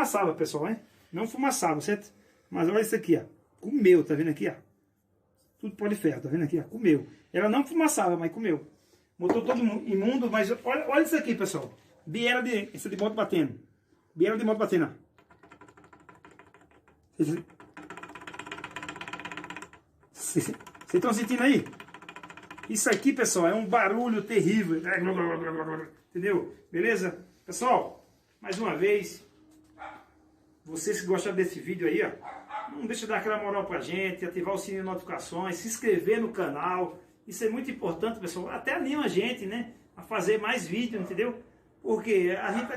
fumaçava, pessoal, hein? Não fumaçava, certo? Mas olha isso aqui, ó. Comeu, tá vendo aqui, ó? Tudo pó de ferro, tá vendo aqui, ó? Comeu. Ela não fumaçava, mas comeu. Motor todo imundo, mas olha isso aqui, pessoal. Biela de moto batendo. Biela de moto batendo, ó. Vocês estão sentindo aí? Isso aqui, pessoal, é um barulho terrível. Entendeu? Beleza? Pessoal, mais uma vez, vocês que gostaram desse vídeo aí, ó, não deixa de dar aquela moral pra gente, ativar o sininho de notificações, se inscrever no canal. Isso é muito importante, pessoal. Até anima a gente, né, a fazer mais vídeos, entendeu? Porque a gente tá